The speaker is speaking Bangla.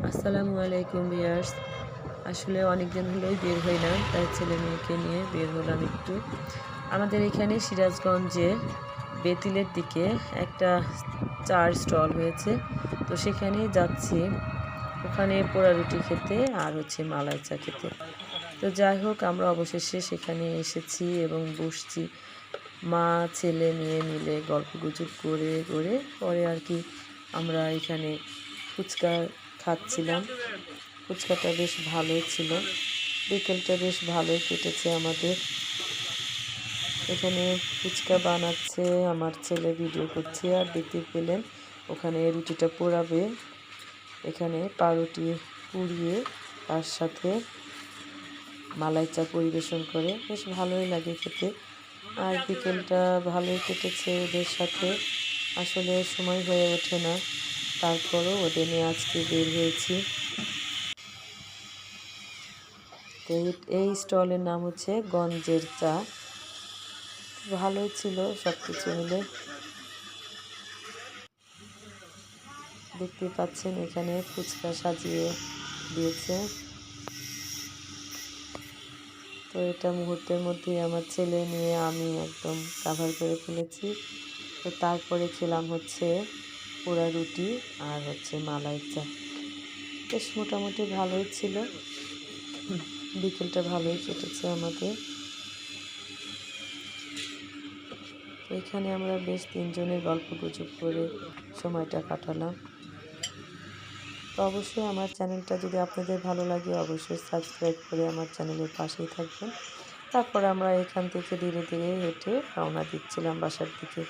আসসালামু আলাইকুম ভিউয়ার্স। আসলে অনেক দিন হলোই বের হই না, তাই ছেলে মেয়েকে নিয়ে বের হলাম একটু। আমাদের এখানে সিরাজগঞ্জে বেতিলের দিকে একটা চার স্টল হয়েছে, তো সেখানেই যাচ্ছি। ওখানে পোড়া রুটি খেতে আর মালাই চা খেতে। তো যাই হোক, আমরা অবশেষে সেখানে এসেছি এবং বসছি। মা ছেলে মেয়ে মিলে গল্পগুজব করে করে পরে আর কি আমরা এখানে ফুচকা খাচ্ছিলাম। ফুচকাটা বেশ ভালোই ছিল। বিকেলটা বেশ ভালোই কেটেছে আমাদের। এখানে ফুচকা বানাচ্ছে আমার ছেলে, ভিডিও করছে, আর দেখতে পেলেন ওখানে রুটিটা পোড়াবে। এখানে পাউরুটি পুড়িয়ে তার সাথে মালাই চা পরিবেশন করে, বেশ ভালোই লাগে খেতে। আর বিকেলটা ভালোই কেটেছে ওদের সাথে। আসলে সময় হয়ে ওঠে না, তারপরও ওদের নিয়ে আজকে বের হয়েছি। তো এই স্টলের নাম হচ্ছে গঞ্জের চা। ভালোই ছিল সব কিছু মিলে। দেখতে পাচ্ছেন এখানে ফুচকা সাজিয়ে দিয়েছে। তো এটা মুহূর্তের মধ্যেই আমার ছেলে নিয়ে আমি একদম কাভার করে ফেলেছি। তো তারপরে খেলাম পোড়া রুটি আর মালাই চা। বেশ মোটামুটি ভালোই ছিল। বিকেলটা ভালোই কেটেছে আমাদের। তো এখানে আমরা বেশ তিনজনের গল্পগুজব করে সময়টা কাটালাম। তো অবশ্যই আমার চ্যানেলটা যদি আপনাদের ভালো লাগে, অবশ্যই সাবস্ক্রাইব করে আমার চ্যানেলের পাশেই থাকবেন। তারপরে আমরা এখান থেকে ধীরে ধীরে হেঁটে রওনা দিচ্ছিলাম বাসার দিকে।